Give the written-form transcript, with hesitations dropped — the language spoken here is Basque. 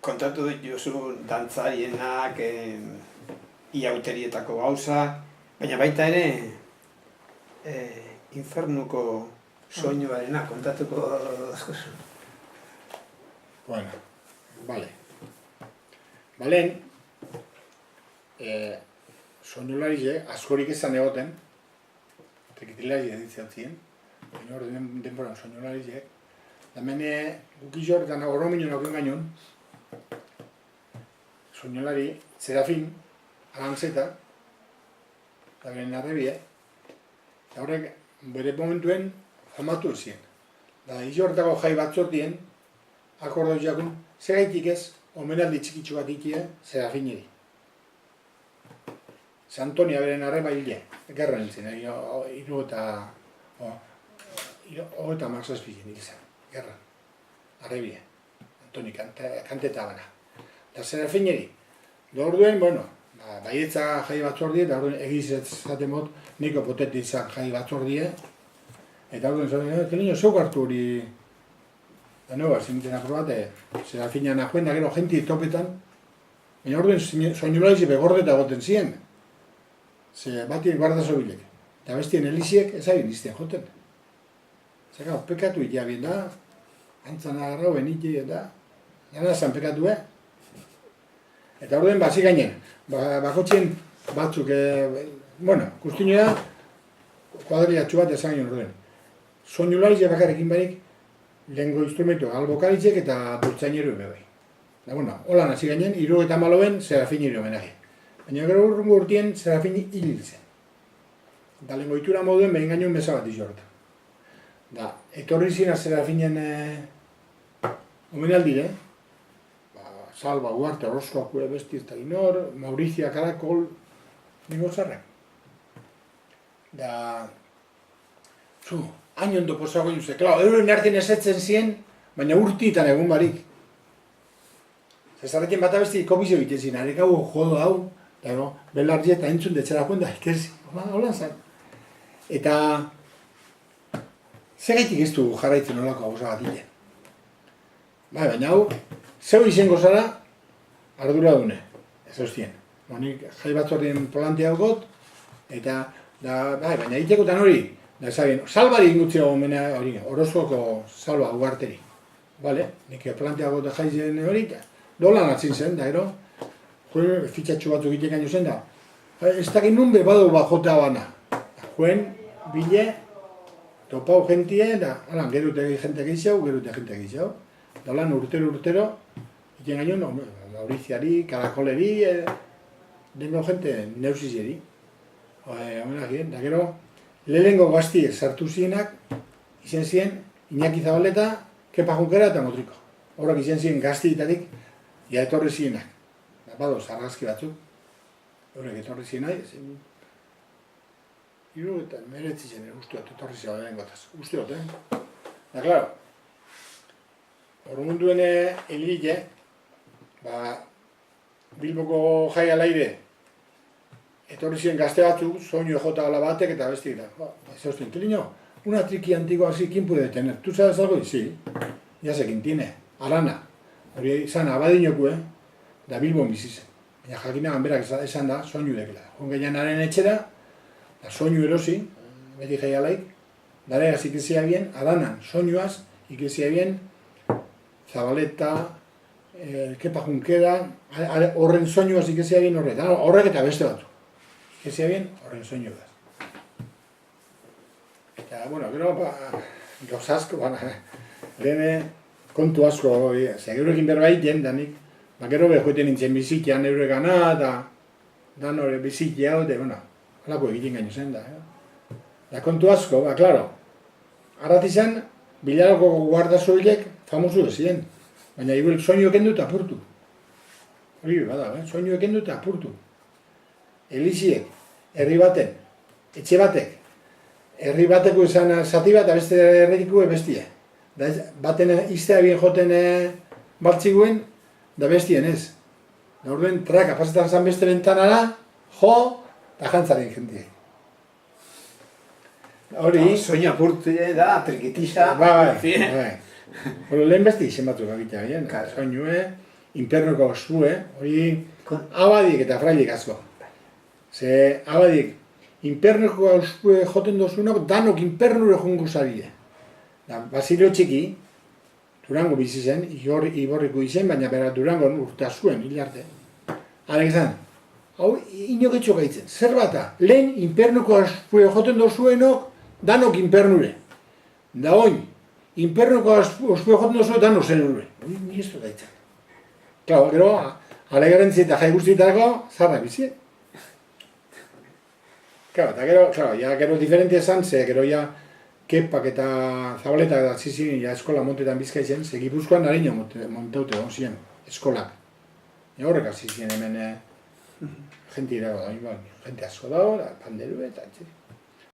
kontatu dituzu dantzarienak, iauterietako gauza, baina baita ere infernuko soinuarena kontatuko dazkozu. Bueno, vale. Balen, soinulari askorik ezan egoten, trikitilari editzatzen, baina hor denboran soinulari hemen gukizor eta orominio nagoen gainon, soinulari Serafin, Arantzeta, eta beren arrebie, eta horrek bere momentuen famatu zien. Da, izortako jai batzortien, akordo jakun, segaitik ez, omenaldi txikitsu bat ikie, Serafineri. Santonia beren arreba hile, gerra nintzen, hiru eta marzazpizien izan, gerra, arrebie, Antoni, kanteta bana. Eta Serafineri, da orduen, bueno, baietza jai batzordie, eta orduen egiz zaten mot, niko potetitzak jai batzordie, eta orduen zaten, kelino, zeuk hartu hori, da nueva, zinten aprobate, Serafinan ajuen, da gero jenti topetan, baina orduen soinulaizi begordeta goten ziren, ze batien guardazo bilek, eta bestien eliziek ezagin izten joten. Zega, pekatu itea bien da, antzan agarrau beniti eta, gana zan pekatu, Eta orduen, bazi gainen, bakotzen batzuk, bueno, kustinea, kuadriatxu bat ezagin orduen. Soinulaizi bakarekin barik, lehenko instrumentu albokalitzek eta burtzaineru bai. Da, bueno, holan hasi gainen, 74en Serafineri homenage. Baina gero urrungo urtien Serafini hil zen. Da, lehenko itura moduen behin gainoen meza bat izorta. Da, etorri zina Serafinen omenaldire, Salva, Uarte, Orozkoak gure besti eta inor, Maurizia, Karakol, ningo zarrak. Da, hain ondo posago juze, klar, euren artien esetzen ziren, baina urtitan egun barik. Zezarrekin bat abesti komizio egiten ziren, arek hau jodo hau, eta belarri eta entzun detxerakuen da, ikerzi, hola zan. Eta, segaitik ez du jarraitzen olako hau zagatik. Baina hau, zeu izango zara, ardura dune, ez hostien. Nik jai batzordien plantea got, eta, baina egitekotan hori, da esabien, salbari ingutzea gomena hori, Orozkoko salba ugarteri. Bale, nik plantea got jaizen hori, dolan atzin zen, da ero, juen fitxatxu batzuk egiten gaino zen da, ez dakit nun bebadu bajotea bana. Juen, bile, topau jentie, da, alan, gerute jente gehiago, gerute jente gehiago. Da lan urtero, iten gaino, Mauriziari, Karakoleri, dengo jente neusizeri. Da gero, lehengo gaztiek sartu zienak, izen ziren, Iñaki Zabaleta, Kepa Junkera eta Motriko. Horrak izen ziren gaztietatik, ja etorri zienak. Bado, zarrazki batzuk, horrek etorri zienak, hiru eta meretzi zen, usteot, etorri zioa den gotaz. Usteot, Da, klaro, Ormunduen elite, Bilboko jai alaire, etorri ziren gazte batzuk, soinu jota ala batek eta bestik da. Ez hostien, Kelino, una triki antiko así, ¿quién puede tener? ¿Tú sabes algo? Sí, ya sé quién tiene. Arana, hori izan abadinoku, da Bilbon bizizen. Baina jakinagan berak esan da, soinu dekela. Jongeianaren etxera, da soinu erosi, beti jai alaik, dareaz ikizia bien, Aranan soinuaz ikizia bien, Zabaleta, Kepa Junkera, horren soinuaz ikizia bien horrek eta beste batu. Ikizia bien, horren soinu da. Eta, bueno, gero, gauz asko, lehen kontu asko, segurekin berbait jen, danik, gero behoeten nintzen bizikian eure gana, eta dan hori bizikia, eta, bueno, halako egiten gaino zen da. Da kontu asko, klaro, arratizan, Bilaroko guardazoilek famosu ezien, baina igual soinu ekendu eta apurtu. Hori bada, soinu ekendu eta apurtu. Eliziek, herri baten, etxe batek, herri bateko izan zati bat, beste herriko bestia. Baten iztea bien joten baltziguen, da bestien ez. Da orduen, traka, pasetan zan beste bentanara, jo, eta jantzaren jentie. Hori... Soinu apurtu da, trikitiza... Bai. Lehen besti izen batzuk egitea, soinue, inpernuko ospue, hori abadik eta frailik asko. Ze abadik, inpernuko ospue joten dozunak, danok inpernure jungo zabide. Basilio txiki, Durango bizi zen, Iborriko izen, baina bera Durango urta zuen, hil arte. Halek izan, hau inoketxo gaitzen, zer bata, lehen inpernuko ospue joten dozuenok, danok inpernure. Da oin, inpernuko ospue joten dozuenok, danok zenure. Ni ez du gaitzen. Claro, gero, alegarentzi eta jai guztietako, zarra bizi. Claro, eta gero diferente esan, ze gero ja, Kepak eta Zabaletak da zizien eskola montetan Bizkaitzen, ze Gipuzkoan harina montaute egon ziren, eskolak. Horrek hasi ziren hemen jente irago da, jente asko dago, panderu eta